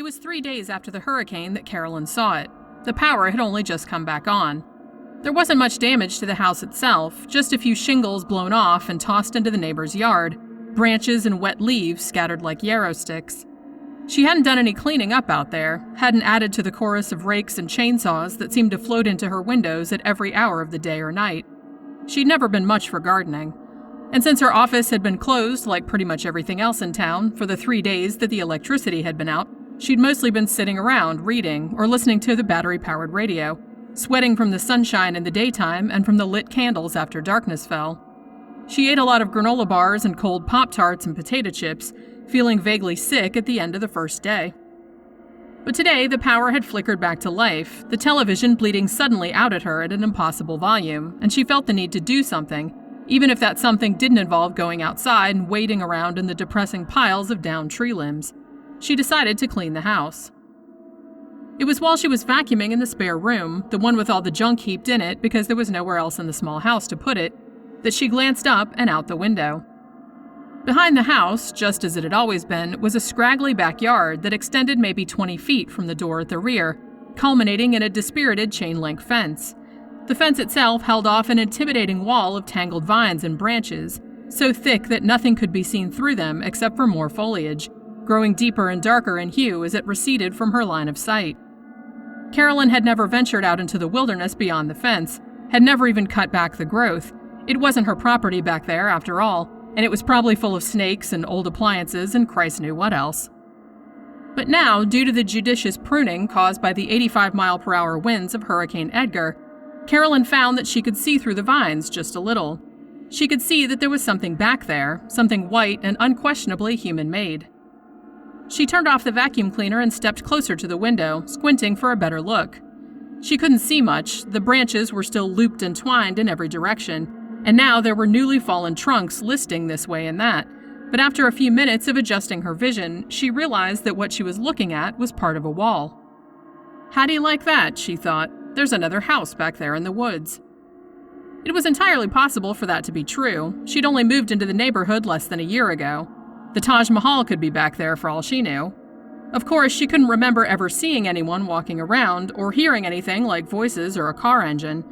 It was 3 days after the hurricane that Carolyn saw it. The power had only just come back on. There wasn't much damage to the house itself, just a few shingles blown off and tossed into the neighbor's yard, branches and wet leaves scattered like yarrow sticks. She hadn't done any cleaning up out there, hadn't added to the chorus of rakes and chainsaws that seemed to float into her windows at every hour of the day or night. She'd never been much for gardening. And since her office had been closed, like pretty much everything else in town, for the 3 days that the electricity had been out, she'd mostly been sitting around, reading, or listening to the battery-powered radio, sweating from the sunshine in the daytime and from the lit candles after darkness fell. She ate a lot of granola bars and cold Pop-Tarts and potato chips, feeling vaguely sick at the end of the first day. But today, the power had flickered back to life, the television bleeding suddenly out at her at an impossible volume, and she felt the need to do something, even if that something didn't involve going outside and wading around in the depressing piles of downed tree limbs. She decided to clean the house. It was while she was vacuuming in the spare room, the one with all the junk heaped in it because there was nowhere else in the small house to put it, that she glanced up and out the window. Behind the house, just as it had always been, was a scraggly backyard that extended maybe 20 feet from the door at the rear, culminating in a dispirited chain-link fence. The fence itself held off an intimidating wall of tangled vines and branches, so thick that nothing could be seen through them except for more foliage, growing deeper and darker in hue as it receded from her line of sight. Carolyn had never ventured out into the wilderness beyond the fence, had never even cut back the growth. It wasn't her property back there, after all, and it was probably full of snakes and old appliances and Christ knew what else. But now, due to the judicious pruning caused by the 85-mile-per-hour winds of Hurricane Edgar, Carolyn found that she could see through the vines just a little. She could see that there was something back there, something white and unquestionably human-made. She turned off the vacuum cleaner and stepped closer to the window, squinting for a better look. She couldn't see much, the branches were still looped and twined in every direction, and now there were newly fallen trunks listing this way and that. But after a few minutes of adjusting her vision, she realized that what she was looking at was part of a wall. How do you like that, she thought. There's another house back there in the woods. It was entirely possible for that to be true. She'd only moved into the neighborhood less than a year ago. The Taj Mahal could be back there for all she knew. Of course, she couldn't remember ever seeing anyone walking around or hearing anything like voices or a car engine.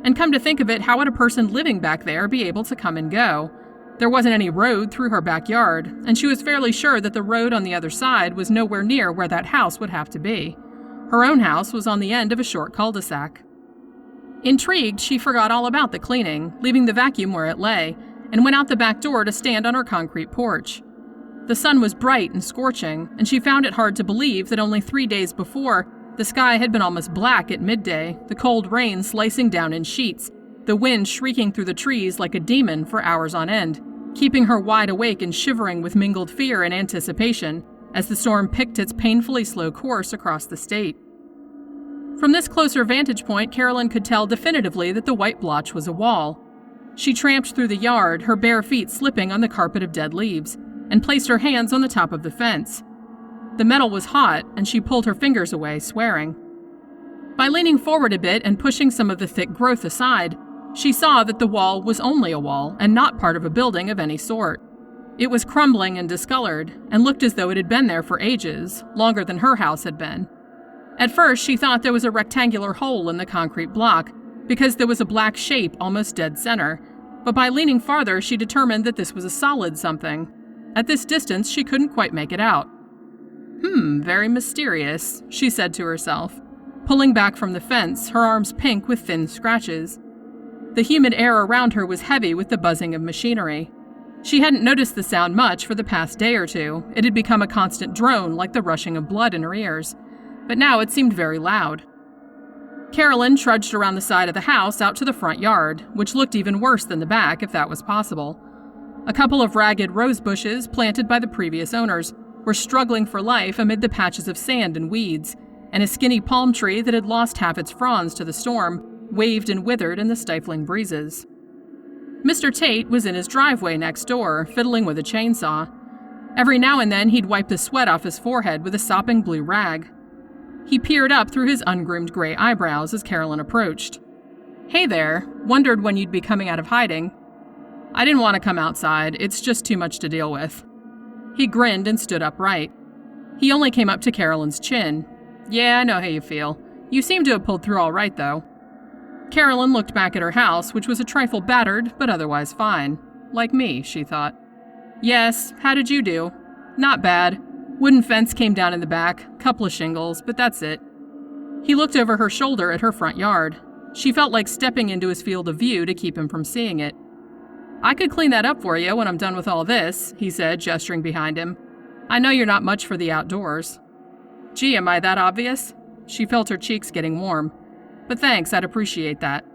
And come to think of it, how would a person living back there be able to come and go? There wasn't any road through her backyard, and she was fairly sure that the road on the other side was nowhere near where that house would have to be. Her own house was on the end of a short cul-de-sac. Intrigued, she forgot all about the cleaning, leaving the vacuum where it lay, and went out the back door to stand on her concrete porch. The sun was bright and scorching, and she found it hard to believe that only 3 days before, the sky had been almost black at midday, the cold rain slicing down in sheets, the wind shrieking through the trees like a demon for hours on end, keeping her wide awake and shivering with mingled fear and anticipation as the storm picked its painfully slow course across the state. From this closer vantage point, Carolyn could tell definitively that the white blotch was a wall. She tramped through the yard, her bare feet slipping on the carpet of dead leaves, and placed her hands on the top of the fence. The metal was hot, and she pulled her fingers away, swearing. By leaning forward a bit and pushing some of the thick growth aside, she saw that the wall was only a wall and not part of a building of any sort. It was crumbling and discolored, and looked as though it had been there for ages, longer than her house had been. At first, she thought there was a rectangular hole in the concrete block, because there was a black shape almost dead center, but by leaning farther, she determined that this was a solid something. At this distance, she couldn't quite make it out. Very mysterious, she said to herself, pulling back from the fence, her arms pink with thin scratches. The humid air around her was heavy with the buzzing of machinery. She hadn't noticed the sound much for the past day or two. It had become a constant drone like the rushing of blood in her ears. But now it seemed very loud. Carolyn trudged around the side of the house out to the front yard, which looked even worse than the back if that was possible. A couple of ragged rose bushes, planted by the previous owners, were struggling for life amid the patches of sand and weeds, and a skinny palm tree that had lost half its fronds to the storm waved and withered in the stifling breezes. Mr. Tate was in his driveway next door, fiddling with a chainsaw. Every now and then he'd wipe the sweat off his forehead with a sopping blue rag. He peered up through his ungroomed gray eyebrows as Carolyn approached. "Hey there, wondered when you'd be coming out of hiding." "I didn't want to come outside, it's just too much to deal with." He grinned and stood upright. He only came up to Carolyn's chin. Yeah, I know how you feel. You seem to have pulled through all right, though. Carolyn looked back at her house, which was a trifle battered, but otherwise fine. Like me, she thought. Yes, how did you do? Not bad. Wooden fence came down in the back, couple of shingles, but that's it. He looked over her shoulder at her front yard. She felt like stepping into his field of view to keep him from seeing it. I could clean that up for you when I'm done with all this, he said, gesturing behind him. I know you're not much for the outdoors. Gee, am I that obvious? She felt her cheeks getting warm. But thanks, I'd appreciate that.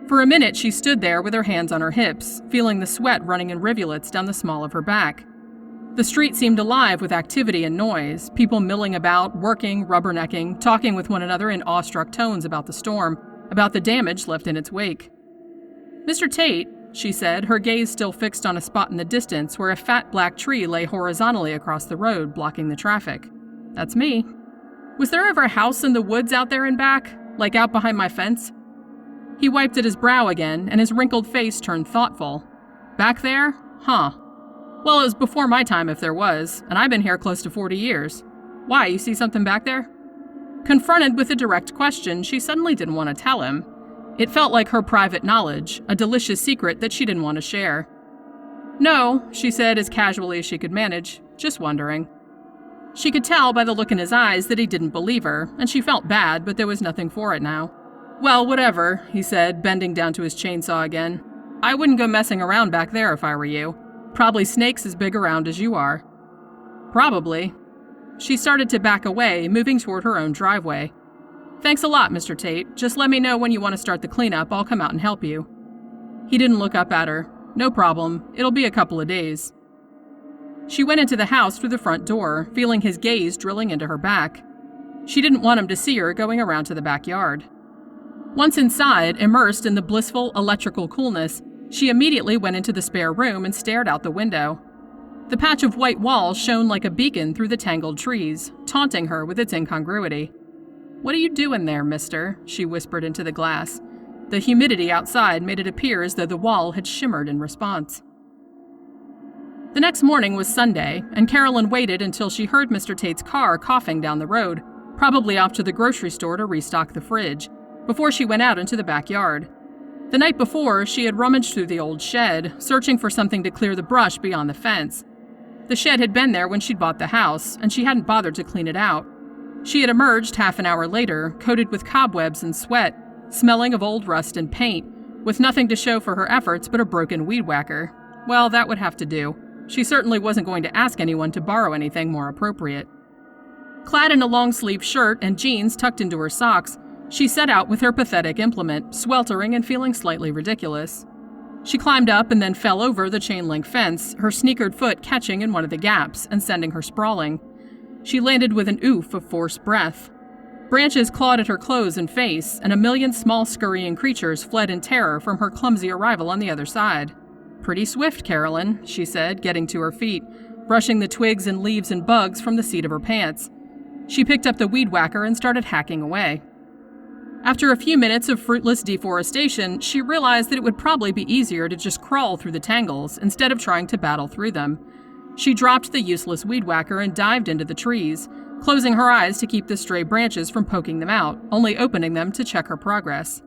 For a minute, she stood there with her hands on her hips, feeling the sweat running in rivulets down the small of her back. The street seemed alive with activity and noise, people milling about, working, rubbernecking, talking with one another in awestruck tones about the storm, about the damage left in its wake. Mr. Tate, she said, her gaze still fixed on a spot in the distance where a fat black tree lay horizontally across the road, blocking the traffic. That's me. Was there ever a house in the woods out there and back? Like out behind my fence? He wiped at his brow again, and his wrinkled face turned thoughtful. Back there? Huh. Well, it was before my time if there was, and I've been here close to 40 years. Why, you see something back there? Confronted with a direct question, she suddenly didn't want to tell him. It felt like her private knowledge, a delicious secret that she didn't want to share. No, she said as casually as she could manage, just wondering. She could tell by the look in his eyes that he didn't believe her, and she felt bad, but there was nothing for it now. Well, whatever, he said, bending down to his chainsaw again. I wouldn't go messing around back there if I were you. Probably snakes as big around as you are. Probably. She started to back away, moving toward her own driveway. Thanks a lot, Mr. Tate. Just let me know when you want to start the cleanup. I'll come out and help you. He didn't look up at her. No problem. It'll be a couple of days. She went into the house through the front door, feeling his gaze drilling into her back. She didn't want him to see her going around to the backyard. Once inside, immersed in the blissful electrical coolness, she immediately went into the spare room and stared out the window. The patch of white wall shone like a beacon through the tangled trees, taunting her with its incongruity. What are you doing there, mister? She whispered into the glass. The humidity outside made it appear as though the wall had shimmered in response. The next morning was Sunday, and Carolyn waited until she heard Mr. Tate's car coughing down the road, probably off to the grocery store to restock the fridge, before she went out into the backyard. The night before, she had rummaged through the old shed, searching for something to clear the brush beyond the fence. The shed had been there when she'd bought the house, and she hadn't bothered to clean it out. She had emerged half an hour later, coated with cobwebs and sweat, smelling of old rust and paint, with nothing to show for her efforts but a broken weed whacker. Well, that would have to do. She certainly wasn't going to ask anyone to borrow anything more appropriate. Clad in a long-sleeved shirt and jeans tucked into her socks, she set out with her pathetic implement, sweltering and feeling slightly ridiculous. She climbed up and then fell over the chain-link fence, her sneakered foot catching in one of the gaps and sending her sprawling. She landed with an oof of forced breath. Branches clawed at her clothes and face, and a million small scurrying creatures fled in terror from her clumsy arrival on the other side. Pretty swift, Carolyn, she said, getting to her feet, brushing the twigs and leaves and bugs from the seat of her pants. She picked up the weed whacker and started hacking away. After a few minutes of fruitless deforestation, she realized that it would probably be easier to just crawl through the tangles instead of trying to battle through them. She dropped the useless weed whacker and dived into the trees, closing her eyes to keep the stray branches from poking them out, only opening them to check her progress.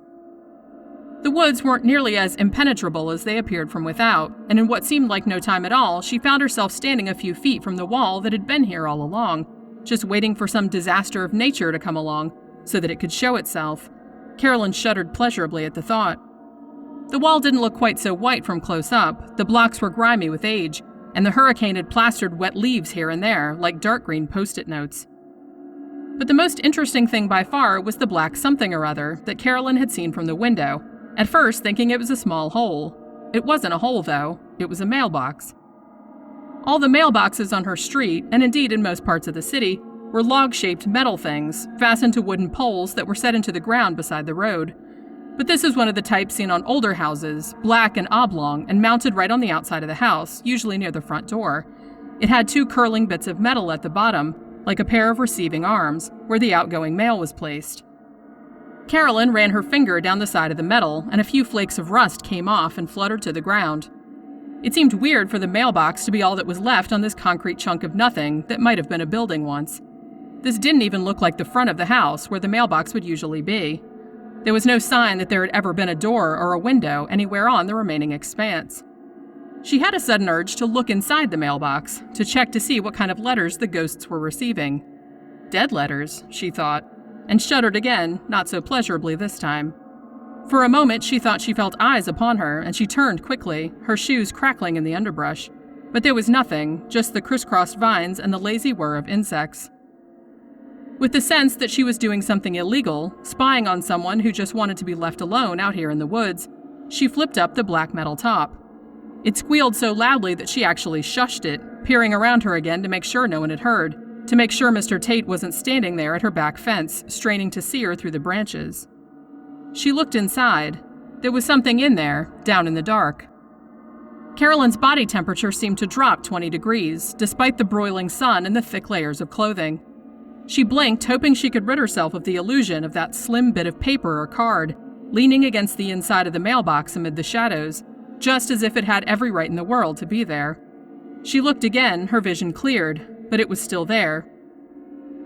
The woods weren't nearly as impenetrable as they appeared from without, and in what seemed like no time at all, she found herself standing a few feet from the wall that had been here all along, just waiting for some disaster of nature to come along, so that it could show itself. Carolyn shuddered pleasurably at the thought. The wall didn't look quite so white from close up, the blocks were grimy with age, and the hurricane had plastered wet leaves here and there, like dark green post-it notes. But the most interesting thing by far was the black something or other that Carolyn had seen from the window, at first thinking it was a small hole. It wasn't a hole, though. It was a mailbox. All the mailboxes on her street, and indeed in most parts of the city, were log-shaped metal things, fastened to wooden poles that were set into the ground beside the road. But this is one of the types seen on older houses, black and oblong, and mounted right on the outside of the house, usually near the front door. It had two curling bits of metal at the bottom, like a pair of receiving arms, where the outgoing mail was placed. Carolyn ran her finger down the side of the metal, and a few flakes of rust came off and fluttered to the ground. It seemed weird for the mailbox to be all that was left on this concrete chunk of nothing that might have been a building once. This didn't even look like the front of the house where the mailbox would usually be. There was no sign that there had ever been a door or a window anywhere on the remaining expanse. She had a sudden urge to look inside the mailbox, to check to see what kind of letters the ghosts were receiving. Dead letters, she thought, and shuddered again, not so pleasurably this time. For a moment she thought she felt eyes upon her, and she turned quickly, her shoes crackling in the underbrush. But there was nothing, just the crisscrossed vines and the lazy whir of insects. With the sense that she was doing something illegal, spying on someone who just wanted to be left alone out here in the woods, she flipped up the black metal top. It squealed so loudly that she actually shushed it, peering around her again to make sure no one had heard, to make sure Mr. Tate wasn't standing there at her back fence, straining to see her through the branches. She looked inside. There was something in there, down in the dark. Carolyn's body temperature seemed to drop 20 degrees, despite the broiling sun and the thick layers of clothing. She blinked, hoping she could rid herself of the illusion of that slim bit of paper or card, leaning against the inside of the mailbox amid the shadows, just as if it had every right in the world to be there. She looked again, her vision cleared, but it was still there.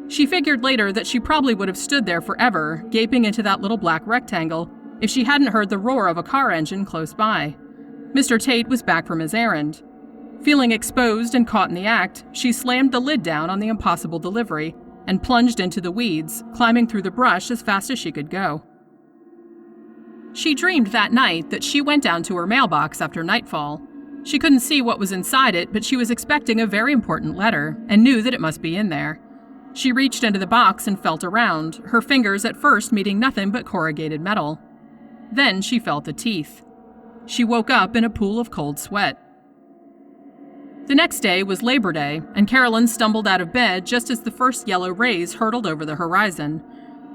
She figured later that she probably would have stood there forever, gaping into that little black rectangle, if she hadn't heard the roar of a car engine close by. Mr. Tate was back from his errand. Feeling exposed and caught in the act, she slammed the lid down on the impossible delivery and plunged into the weeds, climbing through the brush as fast as she could go. She dreamed that night that she went down to her mailbox after nightfall. She couldn't see what was inside it, but she was expecting a very important letter and knew that it must be in there. She reached into the box and felt around, her fingers at first meeting nothing but corrugated metal. Then she felt the teeth. She woke up in a pool of cold sweat. The next day was Labor Day, and Carolyn stumbled out of bed just as the first yellow rays hurtled over the horizon.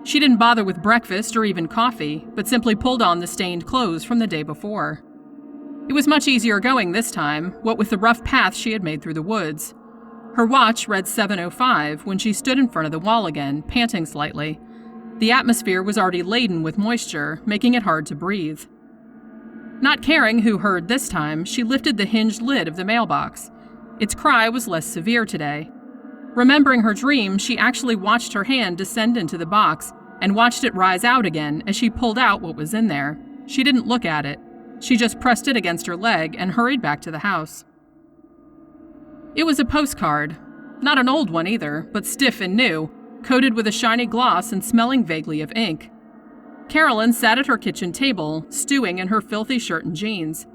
She didn't bother with breakfast or even coffee, but simply pulled on the stained clothes from the day before. It was much easier going this time, what with the rough path she had made through the woods. Her watch read 7:05 when she stood in front of the wall again, panting slightly. The atmosphere was already laden with moisture, making it hard to breathe. Not caring who heard this time, she lifted the hinged lid of the mailbox. Its cry was less severe today. Remembering her dream, she actually watched her hand descend into the box and watched it rise out again as she pulled out what was in there. She didn't look at it. She just pressed it against her leg and hurried back to the house. It was a postcard. Not an old one either, but stiff and new, coated with a shiny gloss and smelling vaguely of ink. Carolyn sat at her kitchen table, stewing in her filthy shirt and jeans.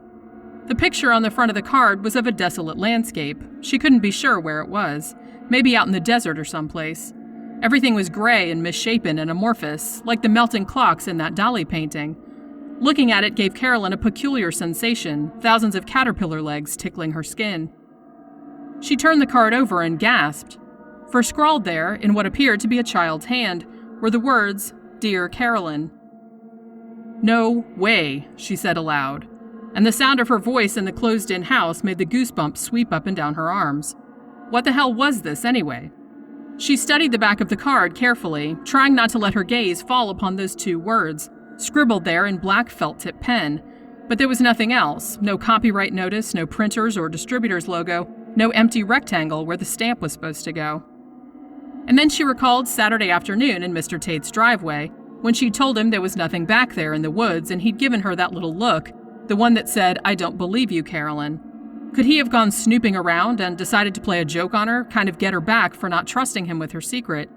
The picture on the front of the card was of a desolate landscape. She couldn't be sure where it was. Maybe out in the desert or someplace. Everything was gray and misshapen and amorphous, like the melting clocks in that Dali painting. Looking at it gave Carolyn a peculiar sensation, thousands of caterpillar legs tickling her skin. She turned the card over and gasped, for scrawled there, in what appeared to be a child's hand, were the words, "Dear Carolyn." "No way," she said aloud, and the sound of her voice in the closed-in house made the goosebumps sweep up and down her arms. What the hell was this, anyway? She studied the back of the card carefully, trying not to let her gaze fall upon those two words, scribbled there in black felt-tip pen. But there was nothing else, no copyright notice, no printer's or distributor's logo, no empty rectangle where the stamp was supposed to go. And then she recalled Saturday afternoon in Mr. Tate's driveway, when she told him there was nothing back there in the woods and he'd given her that little look, the one that said, "I don't believe you, Carolyn." Could he have gone snooping around and decided to play a joke on her, kind of get her back for not trusting him with her secret?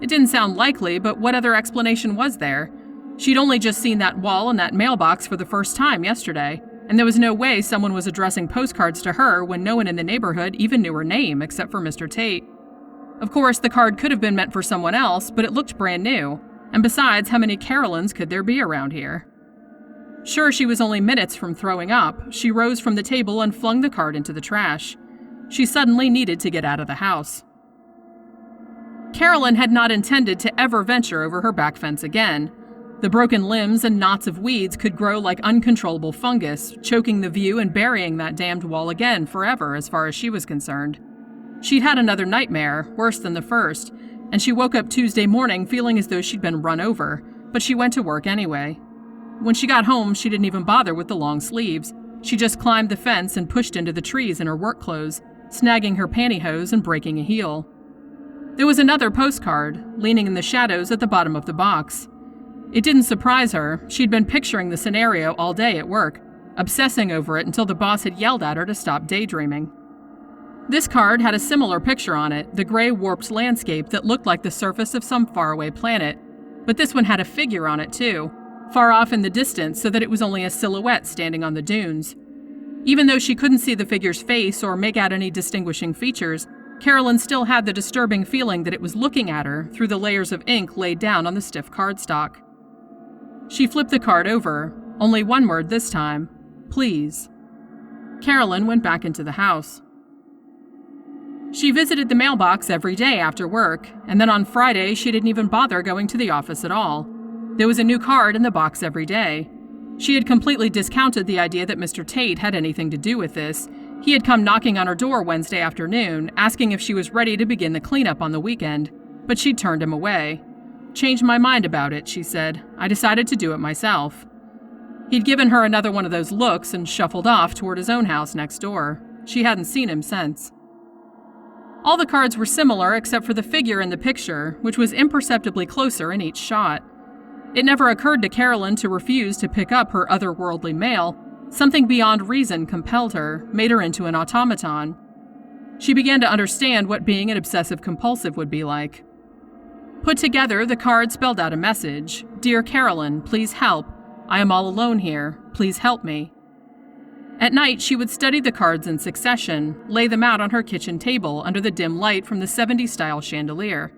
It didn't sound likely, but what other explanation was there? She'd only just seen that wall and that mailbox for the first time yesterday, and there was no way someone was addressing postcards to her when no one in the neighborhood even knew her name except for Mr. Tate. Of course, the card could have been meant for someone else, but it looked brand new, and besides, how many Carolyns could there be around here? Sure, she was only minutes from throwing up. She rose from the table and flung the card into the trash. She suddenly needed to get out of the house. Carolyn had not intended to ever venture over her back fence again. The broken limbs and knots of weeds could grow like uncontrollable fungus, choking the view and burying that damned wall again forever as far as she was concerned. She'd had another nightmare, worse than the first, and she woke up Tuesday morning feeling as though she'd been run over, but she went to work anyway. When she got home, she didn't even bother with the long sleeves. She just climbed the fence and pushed into the trees in her work clothes, snagging her pantyhose and breaking a heel. There was another postcard, leaning in the shadows at the bottom of the box. It didn't surprise her. She'd been picturing the scenario all day at work, obsessing over it until the boss had yelled at her to stop daydreaming. This card had a similar picture on it, the gray warped landscape that looked like the surface of some faraway planet. But this one had a figure on it too, far off in the distance so that it was only a silhouette standing on the dunes. Even though she couldn't see the figure's face or make out any distinguishing features, Carolyn still had the disturbing feeling that it was looking at her through the layers of ink laid down on the stiff cardstock. She flipped the card over, only one word this time: please. Carolyn went back into the house. She visited the mailbox every day after work, and then on Friday she didn't even bother going to the office at all. There was a new card in the box every day. She had completely discounted the idea that Mr. Tate had anything to do with this. He had come knocking on her door Wednesday afternoon, asking if she was ready to begin the cleanup on the weekend, but she'd turned him away. "Changed my mind about it," she said. "I decided to do it myself." He'd given her another one of those looks and shuffled off toward his own house next door. She hadn't seen him since. All the cards were similar except for the figure in the picture, which was imperceptibly closer in each shot. It never occurred to Carolyn to refuse to pick up her otherworldly mail. Something beyond reason compelled her, made her into an automaton. She began to understand what being an obsessive-compulsive would be like. Put together, the card spelled out a message: "Dear Carolyn, please help. I am all alone here. Please help me." At night, she would study the cards in succession, lay them out on her kitchen table under the dim light from the 70s-style chandelier.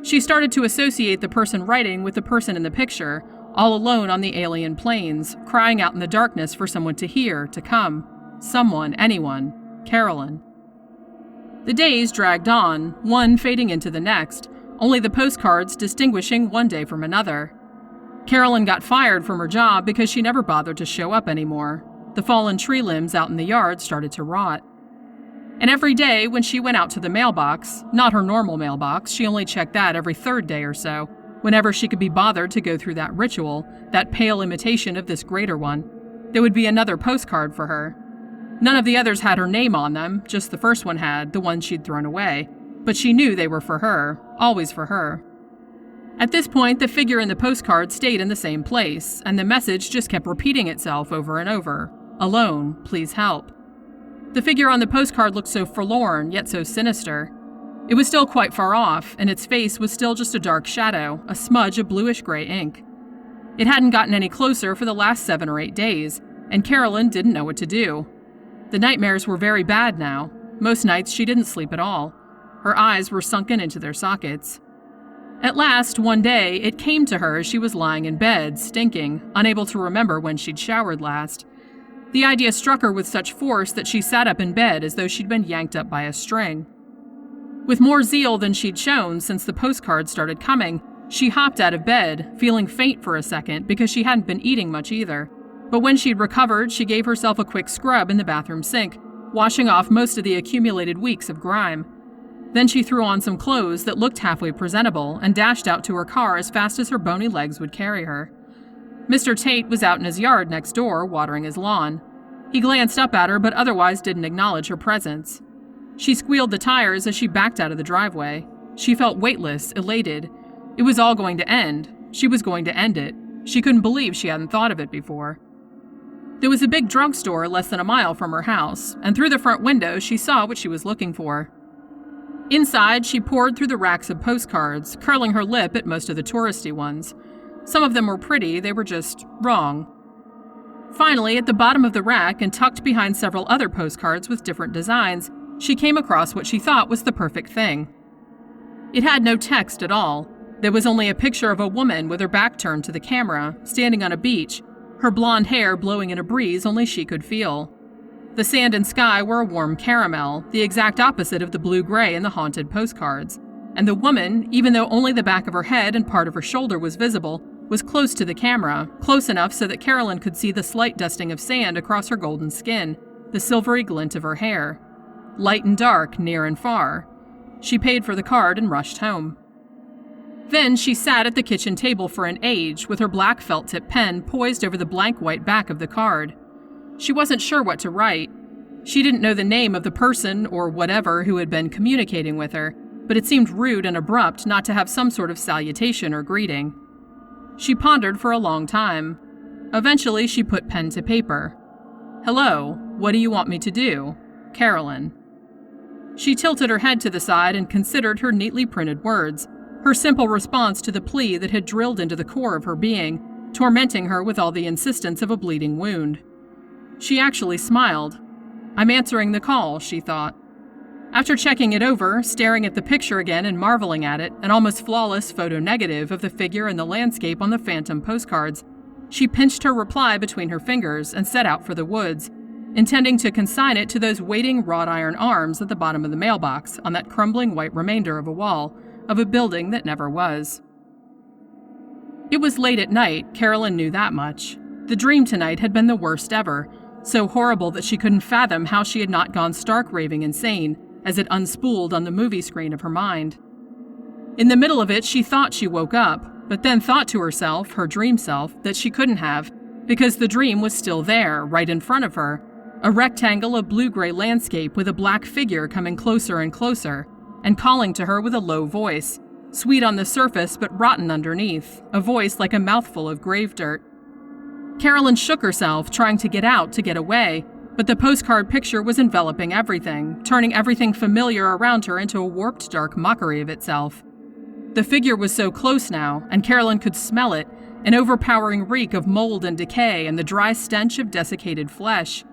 She started to associate the person writing with the person in the picture, all alone on the alien plains, crying out in the darkness for someone to hear, to come. Someone, anyone. Carolyn. The days dragged on, one fading into the next, only the postcards distinguishing one day from another. Carolyn got fired from her job because she never bothered to show up anymore. The fallen tree limbs out in the yard started to rot. And every day when she went out to the mailbox, not her normal mailbox, she only checked that every third day or so, whenever she could be bothered to go through that ritual, that pale imitation of this greater one, there would be another postcard for her. None of the others had her name on them, just the first one had, the one she'd thrown away. But she knew they were for her, always for her. At this point, the figure in the postcard stayed in the same place, and the message just kept repeating itself over and over. "Alone, please help." The figure on the postcard looked so forlorn, yet so sinister. It was still quite far off, and its face was still just a dark shadow, a smudge of bluish-gray ink. It hadn't gotten any closer for the last 7 or 8 days, and Carolyn didn't know what to do. The nightmares were very bad now. Most nights she didn't sleep at all. Her eyes were sunken into their sockets. At last, one day, it came to her as she was lying in bed, stinking, unable to remember when she'd showered last. The idea struck her with such force that she sat up in bed as though she'd been yanked up by a string. With more zeal than she'd shown since the postcards started coming, she hopped out of bed, feeling faint for a second because she hadn't been eating much either. But when she'd recovered, she gave herself a quick scrub in the bathroom sink, washing off most of the accumulated weeks of grime. Then she threw on some clothes that looked halfway presentable and dashed out to her car as fast as her bony legs would carry her. Mr. Tate was out in his yard next door, watering his lawn. He glanced up at her but otherwise didn't acknowledge her presence. She squealed the tires as she backed out of the driveway. She felt weightless, elated. It was all going to end. She was going to end it. She couldn't believe she hadn't thought of it before. There was a big drugstore less than a mile from her house, and through the front window she saw what she was looking for. Inside, she pored through the racks of postcards, curling her lip at most of the touristy ones. Some of them were pretty, they were just wrong. Finally, at the bottom of the rack and tucked behind several other postcards with different designs, she came across what she thought was the perfect thing. It had no text at all. There was only a picture of a woman with her back turned to the camera, standing on a beach, her blonde hair blowing in a breeze only she could feel. The sand and sky were a warm caramel, the exact opposite of the blue-gray in the haunted postcards. And the woman, even though only the back of her head and part of her shoulder was visible, was close to the camera, close enough so that Carolyn could see the slight dusting of sand across her golden skin, the silvery glint of her hair. Light and dark, near and far. She paid for the card and rushed home. Then she sat at the kitchen table for an age, with her black felt-tip pen poised over the blank white back of the card. She wasn't sure what to write. She didn't know the name of the person or whatever who had been communicating with her, but it seemed rude and abrupt not to have some sort of salutation or greeting. She pondered for a long time. Eventually, she put pen to paper. "Hello, what do you want me to do? Carolyn." She tilted her head to the side and considered her neatly printed words, her simple response to the plea that had drilled into the core of her being, tormenting her with all the insistence of a bleeding wound. She actually smiled. "I'm answering the call," she thought. After checking it over, staring at the picture again and marveling at it, an almost flawless photo negative of the figure and the landscape on the phantom postcards, she pinched her reply between her fingers and set out for the woods, intending to consign it to those waiting wrought iron arms at the bottom of the mailbox on that crumbling white remainder of a wall of a building that never was. It was late at night, Carolyn knew that much. The dream tonight had been the worst ever, so horrible that she couldn't fathom how she had not gone stark raving insane as it unspooled on the movie screen of her mind. In the middle of it, she thought she woke up, but then thought to herself, her dream self, that she couldn't have, because the dream was still there, right in front of her, a rectangle of blue-gray landscape with a black figure coming closer and closer, and calling to her with a low voice, sweet on the surface but rotten underneath, a voice like a mouthful of grave dirt. Carolyn shook herself, trying to get out, to get away, but the postcard picture was enveloping everything, turning everything familiar around her into a warped, dark mockery of itself. The figure was so close now, and Carolyn could smell it, an overpowering reek of mold and decay and the dry stench of desiccated flesh.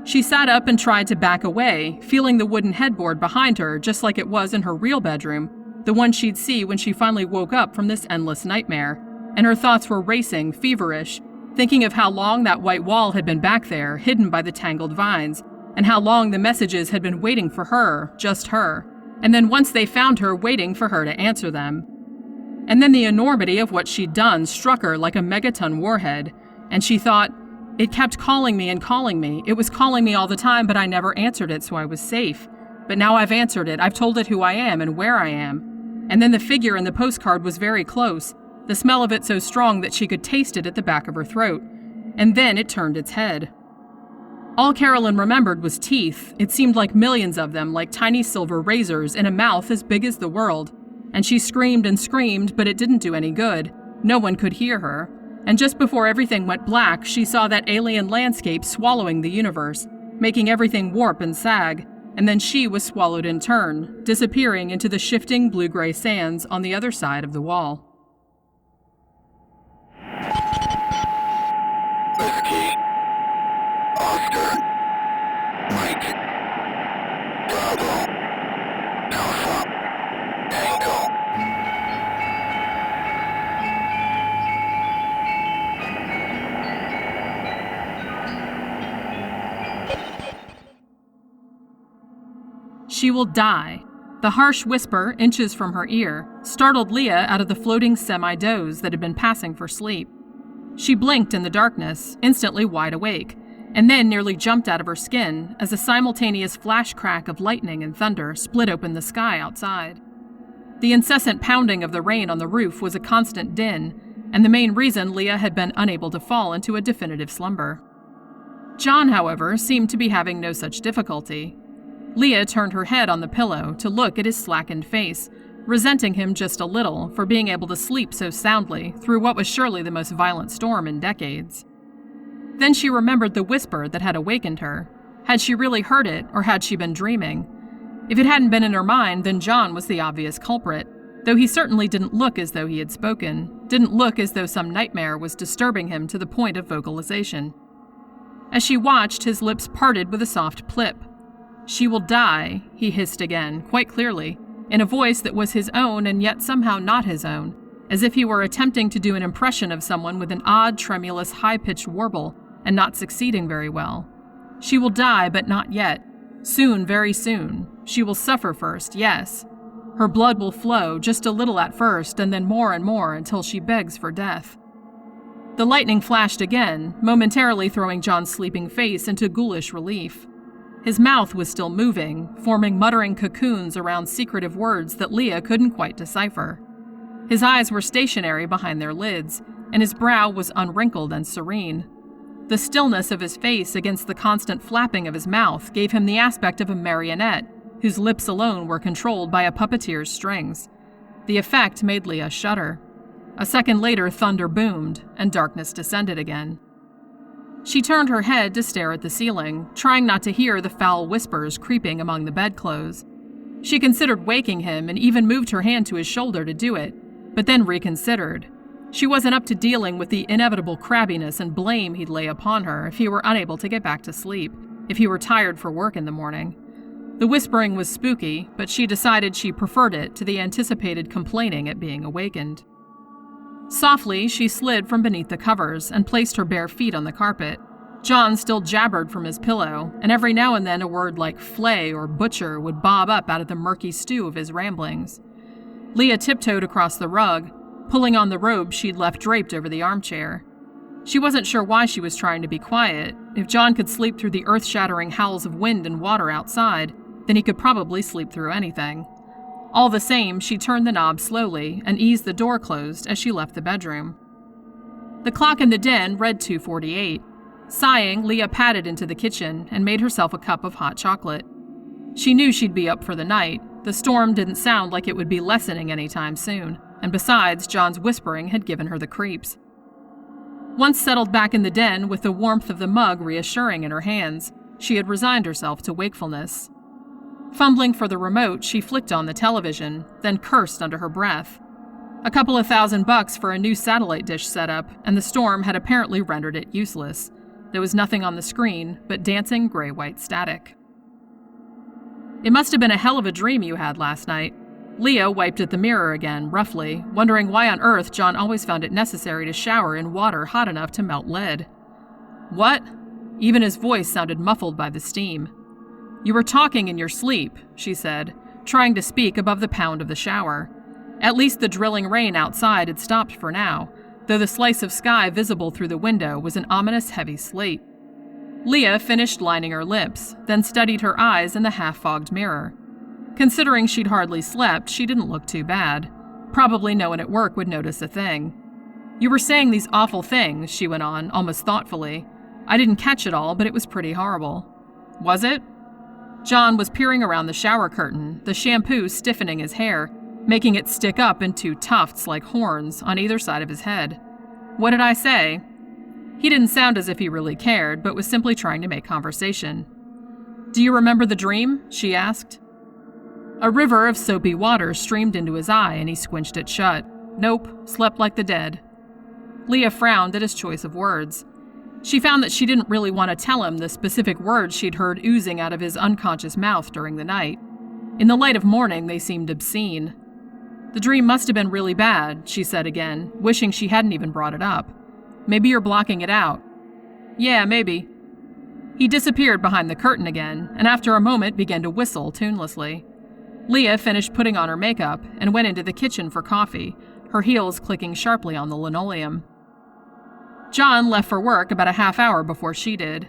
She sat up and tried to back away, feeling the wooden headboard behind her just like it was in her real bedroom, the one she'd see when she finally woke up from this endless nightmare, and her thoughts were racing, feverish, thinking of how long that white wall had been back there, hidden by the tangled vines, and how long the messages had been waiting for her, just her, and then once they found her, waiting for her to answer them. And then the enormity of what she'd done struck her like a megaton warhead, and she thought, it kept calling me and calling me. It was calling me all the time, but I never answered it, so I was safe. But now I've answered it. I've told it who I am and where I am. And then the figure in the postcard was very close, the smell of it so strong that she could taste it at the back of her throat. And then it turned its head. All Carolyn remembered was teeth. It seemed like millions of them, like tiny silver razors in a mouth as big as the world. And she screamed and screamed, but it didn't do any good. No one could hear her. And just before everything went black, she saw that alien landscape swallowing the universe, making everything warp and sag. And then she was swallowed in turn, disappearing into the shifting blue-gray sands on the other side of the wall. Whiskey, Oscar, Mike, Bravo, Alpha, Tango. She will die. The harsh whisper, inches from her ear, startled Leah out of the floating semi-doze that had been passing for sleep. She blinked in the darkness, instantly wide awake, and then nearly jumped out of her skin as a simultaneous flash crack of lightning and thunder split open the sky outside. The incessant pounding of the rain on the roof was a constant din, and the main reason Leah had been unable to fall into a definitive slumber. John, however, seemed to be having no such difficulty. Leah turned her head on the pillow to look at his slackened face, resenting him just a little for being able to sleep so soundly through what was surely the most violent storm in decades. Then she remembered the whisper that had awakened her. Had she really heard it, or had she been dreaming? If it hadn't been in her mind, then John was the obvious culprit, though he certainly didn't look as though he had spoken, didn't look as though some nightmare was disturbing him to the point of vocalization. As she watched, his lips parted with a soft plip. "She will die," he hissed again, quite clearly, in a voice that was his own and yet somehow not his own, as if he were attempting to do an impression of someone with an odd, tremulous, high-pitched warble, and not succeeding very well. "She will die, but not yet. Soon, very soon. She will suffer first, yes. Her blood will flow, just a little at first, and then more and more until she begs for death." The lightning flashed again, momentarily throwing John's sleeping face into ghoulish relief. His mouth was still moving, forming muttering cocoons around secretive words that Leah couldn't quite decipher. His eyes were stationary behind their lids, and his brow was unwrinkled and serene. The stillness of his face against the constant flapping of his mouth gave him the aspect of a marionette, whose lips alone were controlled by a puppeteer's strings. The effect made Leah shudder. A second later, thunder boomed, and darkness descended again. She turned her head to stare at the ceiling, trying not to hear the foul whispers creeping among the bedclothes. She considered waking him and even moved her hand to his shoulder to do it, but then reconsidered. She wasn't up to dealing with the inevitable crabbiness and blame he'd lay upon her if he were unable to get back to sleep, if he were tired for work in the morning. The whispering was spooky, but she decided she preferred it to the anticipated complaining at being awakened. Softly, she slid from beneath the covers and placed her bare feet on the carpet. John still jabbered from his pillow, and every now and then a word like flay or butcher would bob up out of the murky stew of his ramblings. Leah tiptoed across the rug, pulling on the robe she'd left draped over the armchair. She wasn't sure why she was trying to be quiet. If John could sleep through the earth-shattering howls of wind and water outside, then he could probably sleep through anything. All the same, she turned the knob slowly and eased the door closed as she left the bedroom. The clock in the den read 2:48. Sighing, Leah padded into the kitchen and made herself a cup of hot chocolate. She knew she'd be up for the night. The storm didn't sound like it would be lessening anytime soon, and besides, John's whispering had given her the creeps. Once settled back in the den with the warmth of the mug reassuring in her hands, she had resigned herself to wakefulness. Fumbling for the remote, she flicked on the television, then cursed under her breath. A couple of $1,000 for a new satellite dish setup, and the storm had apparently rendered it useless. There was nothing on the screen but dancing gray-white static. "It must have been a hell of a dream you had last night." Leah wiped at the mirror again, roughly, wondering why on earth John always found it necessary to shower in water hot enough to melt lead. "What?" Even his voice sounded muffled by the steam. "You were talking in your sleep," she said, trying to speak above the pound of the shower. At least the drilling rain outside had stopped for now, though the slice of sky visible through the window was an ominous heavy slate. Leah finished lining her lips, then studied her eyes in the half-fogged mirror. Considering she'd hardly slept, she didn't look too bad. Probably no one at work would notice a thing. "You were saying these awful things," she went on, almost thoughtfully. "I didn't catch it all, but it was pretty horrible." "Was it?" John was peering around the shower curtain, the shampoo stiffening his hair, making it stick up into tufts like horns on either side of his head. "What did I say?" He didn't sound as if he really cared, but was simply trying to make conversation. "Do you remember the dream?" she asked. A river of soapy water streamed into his eye, and he squinched it shut. "Nope, slept like the dead." Leah frowned at his choice of words. She found that she didn't really want to tell him the specific words she'd heard oozing out of his unconscious mouth during the night. In the light of morning, they seemed obscene. "The dream must have been really bad," she said again, wishing she hadn't even brought it up. "Maybe you're blocking it out." "Yeah, maybe." He disappeared behind the curtain again, and after a moment began to whistle tunelessly. Leah finished putting on her makeup and went into the kitchen for coffee, her heels clicking sharply on the linoleum. John left for work about a half hour before she did.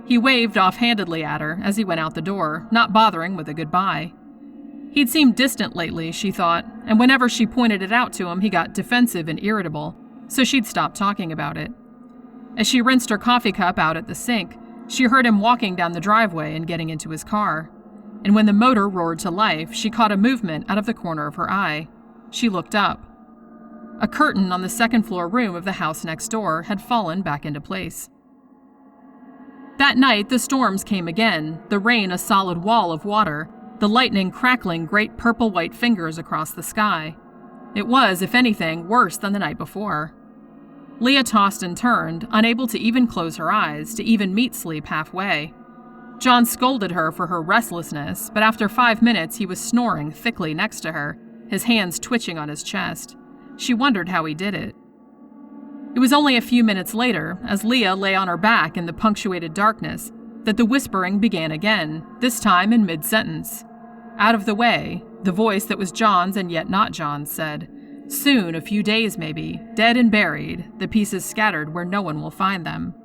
He waved offhandedly at her as he went out the door, not bothering with a goodbye. He'd seemed distant lately, she thought, and whenever she pointed it out to him, he got defensive and irritable, so she'd stopped talking about it. As she rinsed her coffee cup out at the sink, she heard him walking down the driveway and getting into his car. And when the motor roared to life, she caught a movement out of the corner of her eye. She looked up. A curtain on the second-floor room of the house next door had fallen back into place. That night, the storms came again, the rain a solid wall of water, the lightning crackling great purple-white fingers across the sky. It was, if anything, worse than the night before. Leah tossed and turned, unable to even close her eyes, to even meet sleep halfway. John scolded her for her restlessness, but after 5 minutes he was snoring thickly next to her, his hands twitching on his chest. She wondered how he did it. It was only a few minutes later, as Leah lay on her back in the punctuated darkness, that the whispering began again, this time in mid-sentence. Out of the way, the voice that was John's and yet not John's said, "Soon, a few days maybe, dead and buried, the pieces scattered where no one will find them."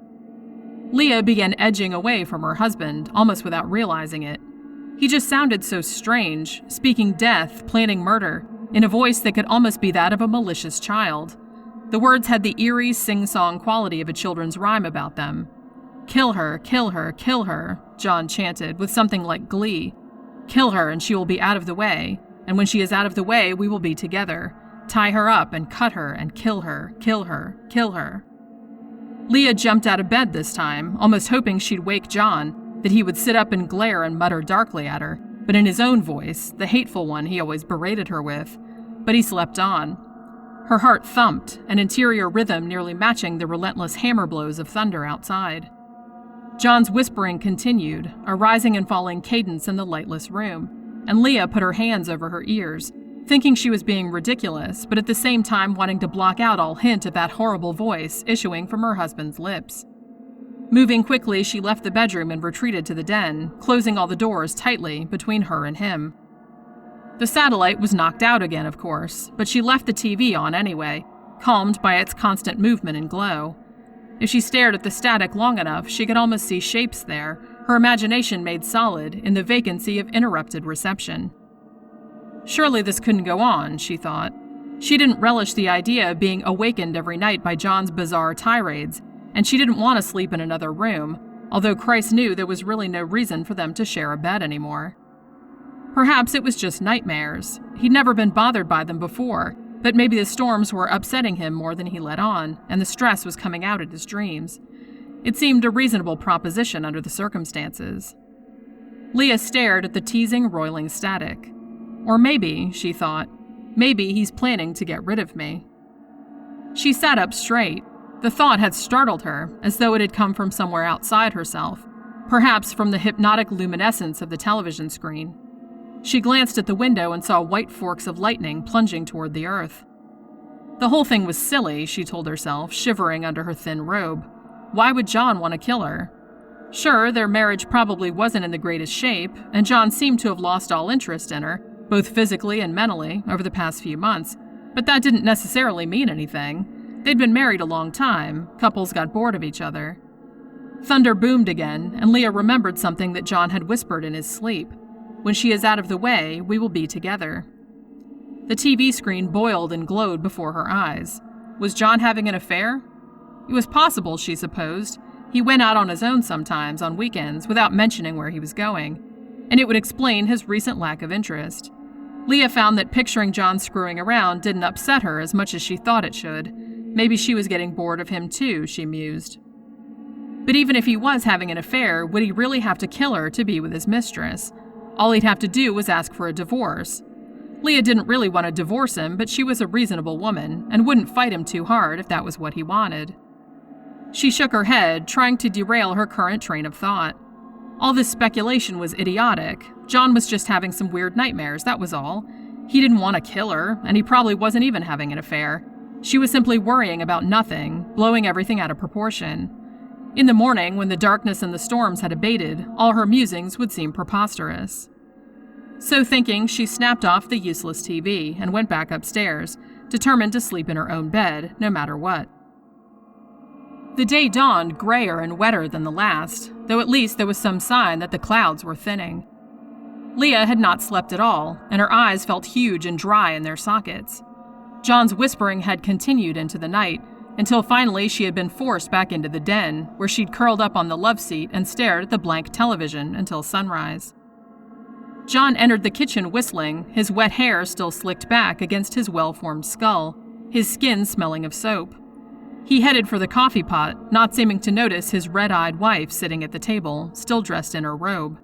Leah began edging away from her husband, almost without realizing it. He just sounded so strange, speaking death, planning murder, in a voice that could almost be that of a malicious child. The words had the eerie, sing-song quality of a children's rhyme about them. "Kill her, kill her, kill her," John chanted with something like glee. "Kill her and she will be out of the way, and when she is out of the way, we will be together. Tie her up and cut her and kill her, kill her, kill her." Leah jumped out of bed this time, almost hoping she'd wake John, that he would sit up and glare and mutter darkly at her, but in his own voice, the hateful one he always berated her with. But he slept on. Her heart thumped, an interior rhythm nearly matching the relentless hammer blows of thunder outside. John's whispering continued, a rising and falling cadence in the lightless room, and Leah put her hands over her ears, thinking she was being ridiculous, but at the same time wanting to block out all hint of that horrible voice issuing from her husband's lips. Moving quickly, she left the bedroom and retreated to the den, closing all the doors tightly between her and him. The satellite was knocked out again, of course, but she left the TV on anyway, calmed by its constant movement and glow. If she stared at the static long enough, she could almost see shapes there, her imagination made solid in the vacancy of interrupted reception. Surely this couldn't go on, she thought. She didn't relish the idea of being awakened every night by John's bizarre tirades, and she didn't want to sleep in another room, although Christ knew there was really no reason for them to share a bed anymore. Perhaps it was just nightmares. He'd never been bothered by them before, but maybe the storms were upsetting him more than he let on, and the stress was coming out in his dreams. It seemed a reasonable proposition under the circumstances. Leah stared at the teasing, roiling static. Or maybe, she thought, maybe he's planning to get rid of me. She sat up straight. The thought had startled her, as though it had come from somewhere outside herself, perhaps from the hypnotic luminescence of the television screen. She glanced at the window and saw white forks of lightning plunging toward the earth. The whole thing was silly, she told herself, shivering under her thin robe. Why would John want to kill her? Sure, their marriage probably wasn't in the greatest shape, and John seemed to have lost all interest in her, both physically and mentally, over the past few months, but that didn't necessarily mean anything. They'd been married a long time. Couples got bored of each other. Thunder boomed again, and Leah remembered something that John had whispered in his sleep. When she is out of the way, we will be together. The TV screen boiled and glowed before her eyes. Was John having an affair? It was possible, she supposed. He went out on his own sometimes, on weekends, without mentioning where he was going, and it would explain his recent lack of interest. Leah found that picturing John screwing around didn't upset her as much as she thought it should. Maybe she was getting bored of him too, she mused. But even if he was having an affair, would he really have to kill her to be with his mistress? All he'd have to do was ask for a divorce. Leah didn't really want to divorce him, but she was a reasonable woman and wouldn't fight him too hard if that was what he wanted. She shook her head, trying to derail her current train of thought. All this speculation was idiotic. John was just having some weird nightmares, that was all. He didn't want to kill her, and he probably wasn't even having an affair. She was simply worrying about nothing, blowing everything out of proportion. In the morning, when the darkness and the storms had abated, all her musings would seem preposterous. So thinking, she snapped off the useless TV and went back upstairs, determined to sleep in her own bed, no matter what. The day dawned grayer and wetter than the last, though at least there was some sign that the clouds were thinning. Leah had not slept at all, and her eyes felt huge and dry in their sockets. John's whispering had continued into the night, until finally she had been forced back into the den, where she'd curled up on the love seat and stared at the blank television until sunrise. John entered the kitchen whistling, his wet hair still slicked back against his well-formed skull, his skin smelling of soap. He headed for the coffee pot, not seeming to notice his red-eyed wife sitting at the table, still dressed in her robe.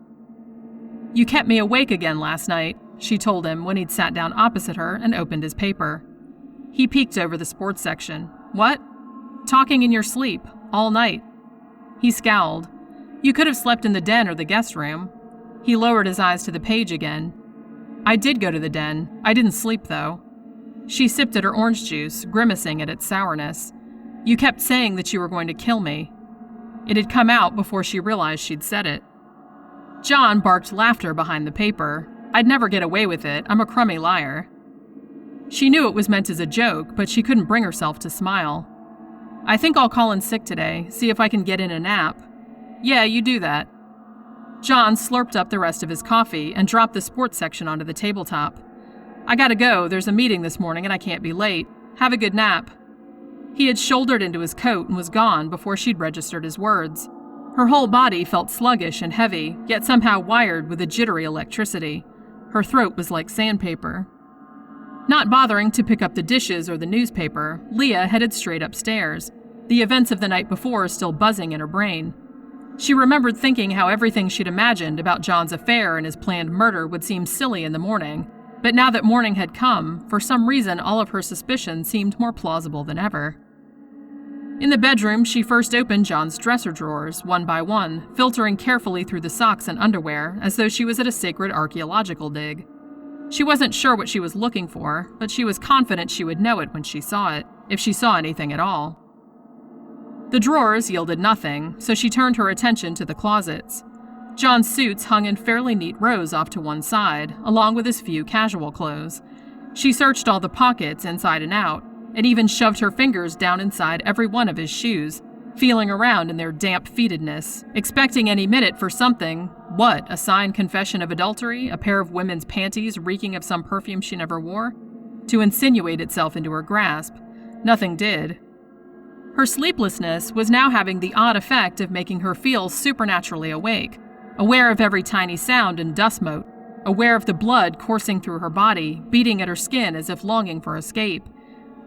"You kept me awake again last night," she told him when he'd sat down opposite her and opened his paper. He peeked over the sports section. "What?" "Talking in your sleep, all night." He scowled. "You could have slept in the den or the guest room." He lowered his eyes to the page again. "I did go to the den. I didn't sleep, though." She sipped at her orange juice, grimacing at its sourness. "You kept saying that you were going to kill me." It had come out before she realized she'd said it. John barked laughter behind the paper. "I'd never get away with it. I'm a crummy liar." She knew it was meant as a joke, but she couldn't bring herself to smile. "I think I'll call in sick today, see if I can get in a nap." "Yeah, you do that." John slurped up the rest of his coffee and dropped the sports section onto the tabletop. "I gotta go. There's a meeting this morning and I can't be late. Have a good nap." He had shouldered into his coat and was gone before she'd registered his words. Her whole body felt sluggish and heavy, yet somehow wired with a jittery electricity. Her throat was like sandpaper. Not bothering to pick up the dishes or the newspaper, Leah headed straight upstairs, the events of the night before still buzzing in her brain. She remembered thinking how everything she'd imagined about John's affair and his planned murder would seem silly in the morning, but now that morning had come, for some reason all of her suspicions seemed more plausible than ever. In the bedroom, she first opened John's dresser drawers, one by one, filtering carefully through the socks and underwear as though she was at a sacred archaeological dig. She wasn't sure what she was looking for, but she was confident she would know it when she saw it, if she saw anything at all. The drawers yielded nothing, so she turned her attention to the closets. John's suits hung in fairly neat rows off to one side, along with his few casual clothes. She searched all the pockets inside and out, and even shoved her fingers down inside every one of his shoes, feeling around in their damp feetedness, expecting any minute for something. What, a signed confession of adultery, a pair of women's panties reeking of some perfume she never wore? To insinuate itself into her grasp. Nothing did. Her sleeplessness was now having the odd effect of making her feel supernaturally awake, aware of every tiny sound and dust mote, aware of the blood coursing through her body, beating at her skin as if longing for escape.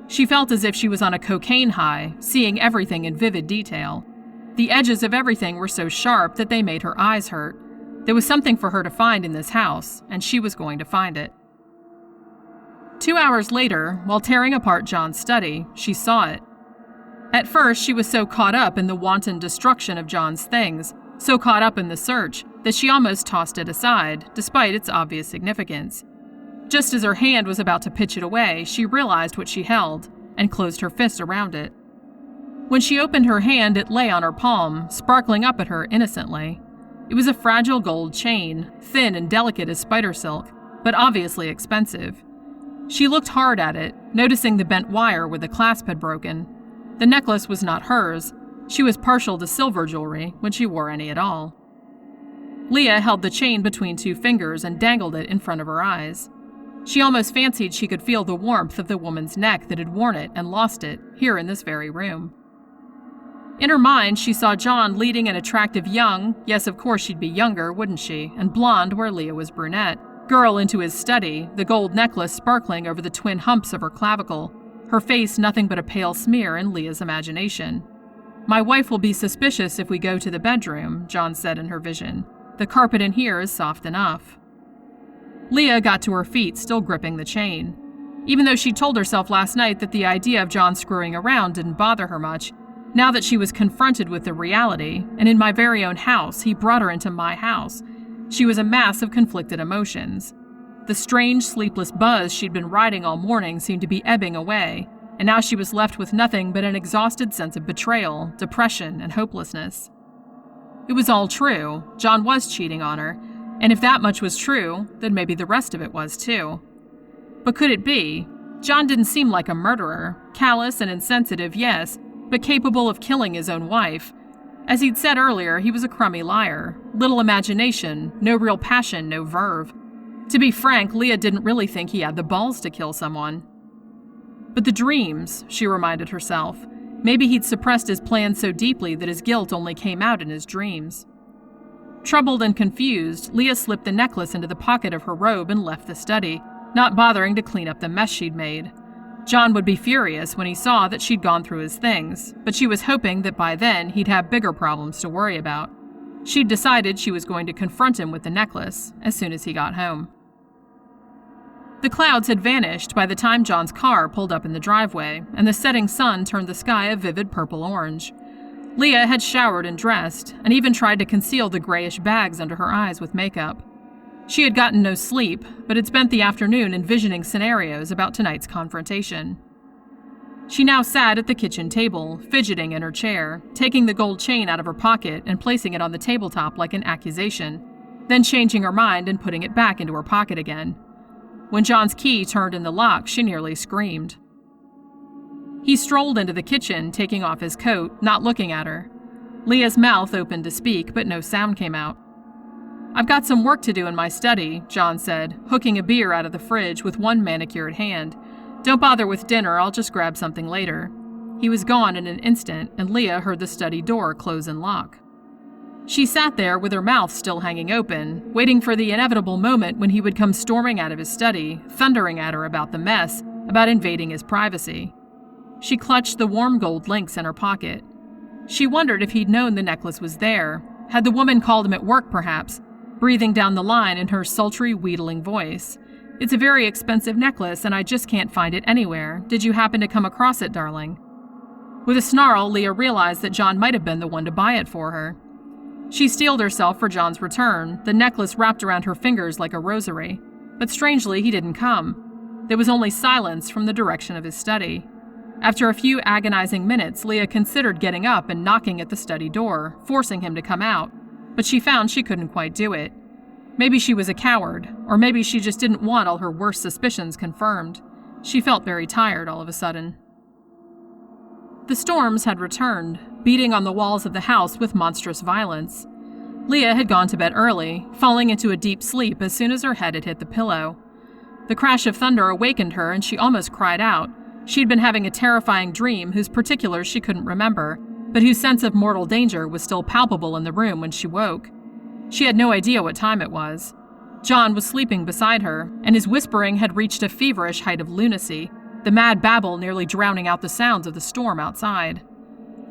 She felt as if she was on a cocaine high, seeing everything in vivid detail. The edges of everything were so sharp that they made her eyes hurt. There was something for her to find in this house, and she was going to find it. 2 hours later, while tearing apart John's study, she saw it. At first, she was so caught up in the wanton destruction of John's things, so caught up in the search, that she almost tossed it aside, despite its obvious significance. Just as her hand was about to pitch it away, she realized what she held, and closed her fist around it. When she opened her hand, it lay on her palm, sparkling up at her innocently. It was a fragile gold chain, thin and delicate as spider silk, but obviously expensive. She looked hard at it, noticing the bent wire where the clasp had broken. The necklace was not hers. She was partial to silver jewelry when she wore any at all. Leah held the chain between two fingers and dangled it in front of her eyes. She almost fancied she could feel the warmth of the woman's neck that had worn it and lost it, here in this very room. In her mind, she saw John leading an attractive young, yes, of course she'd be younger, wouldn't she, and blonde where Leah was brunette, girl into his study, the gold necklace sparkling over the twin humps of her clavicle, her face nothing but a pale smear in Leah's imagination. "My wife will be suspicious if we go to the bedroom," John said in her vision. "The carpet in here is soft enough." Leah got to her feet, still gripping the chain. Even though she told herself last night that the idea of John screwing around didn't bother her much, now that she was confronted with the reality, and in my very own house, he brought her into my house, she was a mass of conflicted emotions. The strange, sleepless buzz she'd been riding all morning seemed to be ebbing away, and now she was left with nothing but an exhausted sense of betrayal, depression, and hopelessness. It was all true. John was cheating on her, and if that much was true, then maybe the rest of it was too. But could it be? John didn't seem like a murderer. Callous and insensitive, yes, but capable of killing his own wife. As he'd said earlier, he was a crummy liar. Little imagination, no real passion, no verve. To be frank, Leah didn't really think he had the balls to kill someone. But the dreams, she reminded herself. Maybe he'd suppressed his plan so deeply that his guilt only came out in his dreams. Troubled and confused, Leah slipped the necklace into the pocket of her robe and left the study, not bothering to clean up the mess she'd made. John would be furious when he saw that she'd gone through his things, but she was hoping that by then he'd have bigger problems to worry about. She'd decided she was going to confront him with the necklace as soon as he got home. The clouds had vanished by the time John's car pulled up in the driveway, and the setting sun turned the sky a vivid purple-orange. Leah had showered and dressed, and even tried to conceal the grayish bags under her eyes with makeup. She had gotten no sleep, but had spent the afternoon envisioning scenarios about tonight's confrontation. She now sat at the kitchen table, fidgeting in her chair, taking the gold chain out of her pocket and placing it on the tabletop like an accusation, then changing her mind and putting it back into her pocket again. When John's key turned in the lock, she nearly screamed. He strolled into the kitchen, taking off his coat, not looking at her. Leah's mouth opened to speak, but no sound came out. "I've got some work to do in my study," John said, hooking a beer out of the fridge with one manicured hand. "Don't bother with dinner, I'll just grab something later." He was gone in an instant, and Leah heard the study door close and lock. She sat there with her mouth still hanging open, waiting for the inevitable moment when he would come storming out of his study, thundering at her about the mess, about invading his privacy. She clutched the warm gold links in her pocket. She wondered if he'd known the necklace was there. Had the woman called him at work, perhaps, breathing down the line in her sultry, wheedling voice. "It's a very expensive necklace, and I just can't find it anywhere. Did you happen to come across it, darling?" With a snarl, Leah realized that John might have been the one to buy it for her. She steeled herself for John's return, the necklace wrapped around her fingers like a rosary. But strangely, he didn't come. There was only silence from the direction of his study. After a few agonizing minutes, Leah considered getting up and knocking at the study door, forcing him to come out, but she found she couldn't quite do it. Maybe she was a coward, or maybe she just didn't want all her worst suspicions confirmed. She felt very tired all of a sudden. The storms had returned, beating on the walls of the house with monstrous violence. Leah had gone to bed early, falling into a deep sleep as soon as her head had hit the pillow. The crash of thunder awakened her and she almost cried out. She'd been having a terrifying dream whose particulars she couldn't remember, but whose sense of mortal danger was still palpable in the room when she woke. She had no idea what time it was. John was sleeping beside her, and his whispering had reached a feverish height of lunacy, the mad babble nearly drowning out the sounds of the storm outside.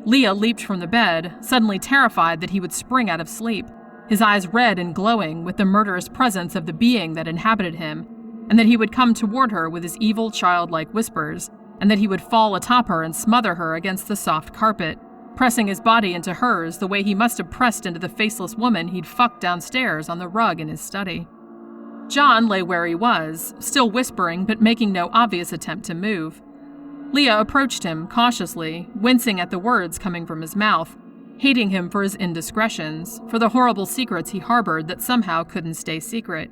Leah leaped from the bed, suddenly terrified that he would spring out of sleep, his eyes red and glowing with the murderous presence of the being that inhabited him, and that he would come toward her with his evil childlike whispers, and that he would fall atop her and smother her against the soft carpet, pressing his body into hers the way he must have pressed into the faceless woman he'd fucked downstairs on the rug in his study. John lay where he was, still whispering but making no obvious attempt to move. Leah approached him cautiously, wincing at the words coming from his mouth, hating him for his indiscretions, for the horrible secrets he harbored that somehow couldn't stay secret.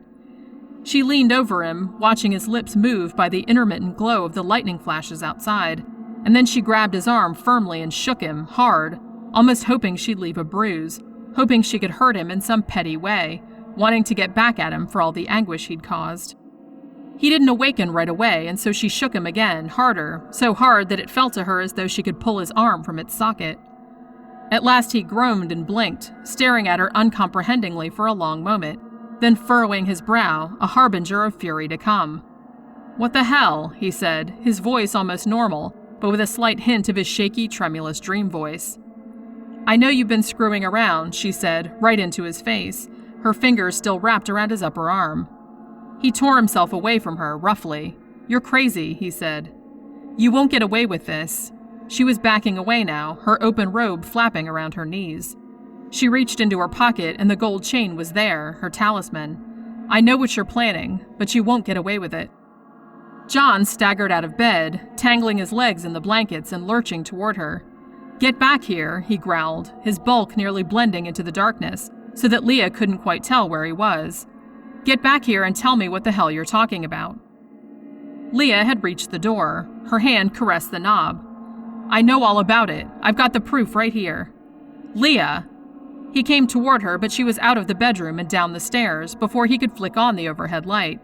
She leaned over him, watching his lips move by the intermittent glow of the lightning flashes outside, and then she grabbed his arm firmly and shook him, hard, almost hoping she'd leave a bruise, hoping she could hurt him in some petty way, wanting to get back at him for all the anguish he'd caused. He didn't awaken right away, and so she shook him again, harder, so hard that it felt to her as though she could pull his arm from its socket. At last he groaned and blinked, staring at her uncomprehendingly for a long moment, then furrowing his brow, a harbinger of fury to come. "What the hell?" he said, his voice almost normal, but with a slight hint of his shaky, tremulous dream voice. "I know you've been screwing around," she said, right into his face, her fingers still wrapped around his upper arm. He tore himself away from her, roughly. "You're crazy," he said. "You won't get away with this." She was backing away now, her open robe flapping around her knees. She reached into her pocket and the gold chain was there, her talisman. "I know what you're planning, but you won't get away with it." John staggered out of bed, tangling his legs in the blankets and lurching toward her. "Get back here," he growled, his bulk nearly blending into the darkness, so that Leah couldn't quite tell where he was. "Get back here and tell me what the hell you're talking about." Leah had reached the door. Her hand caressed the knob. "I know all about it. I've got the proof right here." "Leah!" He came toward her, but she was out of the bedroom and down the stairs before he could flick on the overhead light.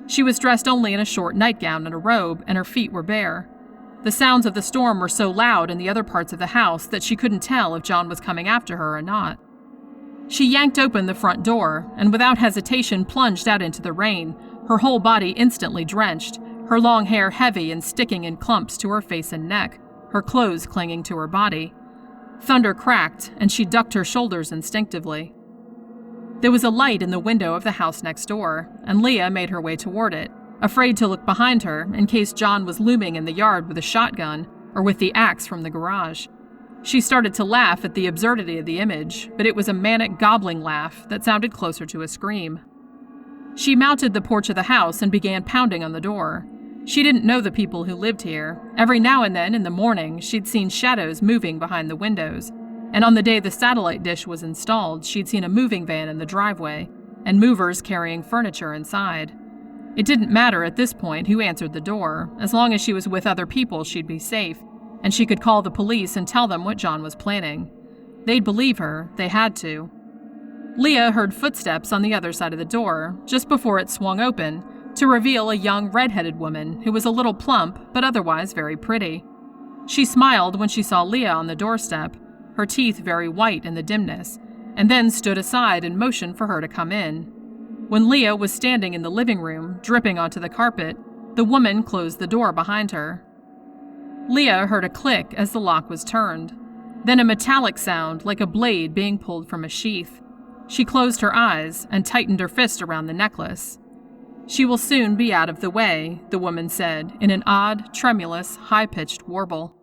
She was dressed only in a short nightgown and a robe, and her feet were bare. The sounds of the storm were so loud in the other parts of the house that she couldn't tell if John was coming after her or not. She yanked open the front door, and without hesitation plunged out into the rain, her whole body instantly drenched, her long hair heavy and sticking in clumps to her face and neck, her clothes clinging to her body. Thunder cracked, and she ducked her shoulders instinctively. There was a light in the window of the house next door, and Leah made her way toward it, afraid to look behind her in case John was looming in the yard with a shotgun or with the axe from the garage. She started to laugh at the absurdity of the image, but it was a manic, gobbling laugh that sounded closer to a scream. She mounted the porch of the house and began pounding on the door. She didn't know the people who lived here. Every now and then in the morning, she'd seen shadows moving behind the windows, and on the day the satellite dish was installed, she'd seen a moving van in the driveway, and movers carrying furniture inside. It didn't matter at this point who answered the door. As long as she was with other people, she'd be safe, and she could call the police and tell them what John was planning. They'd believe her. They had to. Leah heard footsteps on the other side of the door, just before it swung open, to reveal a young red-headed woman who was a little plump, but otherwise very pretty. She smiled when she saw Leah on the doorstep, her teeth very white in the dimness, and then stood aside and motioned for her to come in. When Leah was standing in the living room, dripping onto the carpet, the woman closed the door behind her. Leah heard a click as the lock was turned, then a metallic sound like a blade being pulled from a sheath. She closed her eyes and tightened her fist around the necklace. "She will soon be out of the way," the woman said in an odd, tremulous, high-pitched warble.